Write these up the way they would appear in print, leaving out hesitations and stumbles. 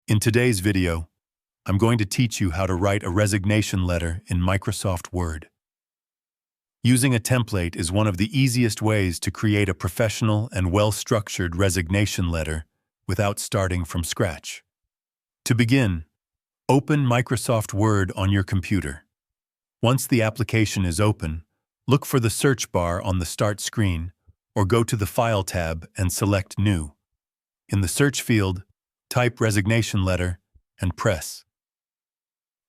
In today's video, I'm going to teach you how to write a resignation letter in Microsoft Word. Using a template is one of the easiest ways to create a professional and well-structured resignation letter without starting from scratch. To begin, open Microsoft Word on your computer. Once the application is open, look for the search bar on the Start screen or go to the File tab and select New. In the search field, type Resignation Letter and press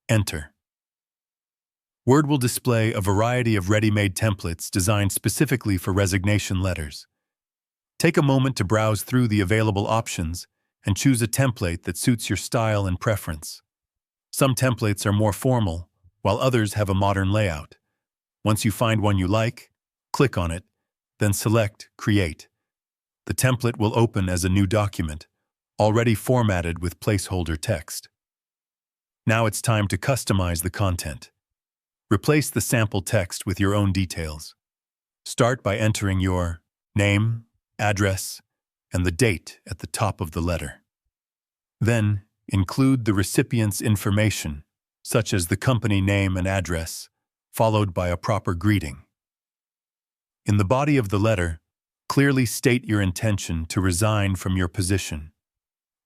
Enter. Word will display a variety of ready-made templates designed specifically for resignation letters. Take a moment to browse through the available options and choose a template that suits your style and preference. Some templates are more formal, while others have a modern layout. Once you find one you like, click on it, then select Create. The template will open as a new document, already formatted with placeholder text. Now it's time to customize the content. Replace the sample text with your own details. Start by entering your name, address, and the date at the top of the letter. Then, include the recipient's information, such as the company name and address, followed by a proper greeting. In the body of the letter, clearly state your intention to resign from your position.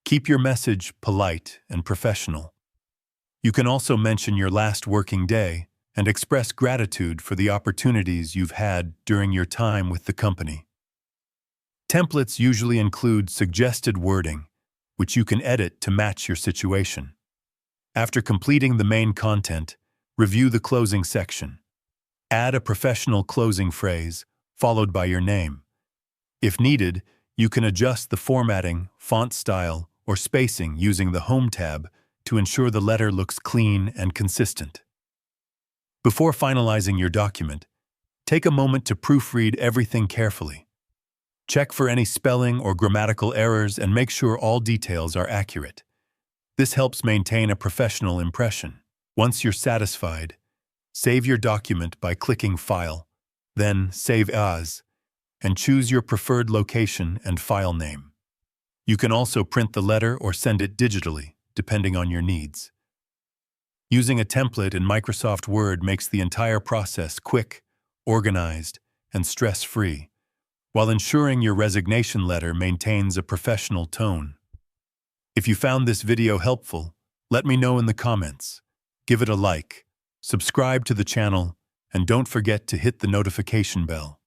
Keep your message polite and professional. You can also mention your last working day and express gratitude for the opportunities you've had during your time with the company. Templates usually include suggested wording, which you can edit to match your situation. After completing the main content, review the closing section. Add a professional closing phrase, followed by your name. If needed, you can adjust the formatting, font style, or spacing using the Home tab to ensure the letter looks clean and consistent. Before finalizing your document, take a moment to proofread everything carefully. Check for any spelling or grammatical errors and make sure all details are accurate. This helps maintain a professional impression. Once you're satisfied, save your document by clicking File, then Save As, and choose your preferred location and file name. You can also print the letter or send it digitally, depending on your needs. Using a template in Microsoft Word makes the entire process quick, organized, and stress-free, while ensuring your resignation letter maintains a professional tone. If you found this video helpful, let me know in the comments. Give it a like, subscribe to the channel, and don't forget to hit the notification bell.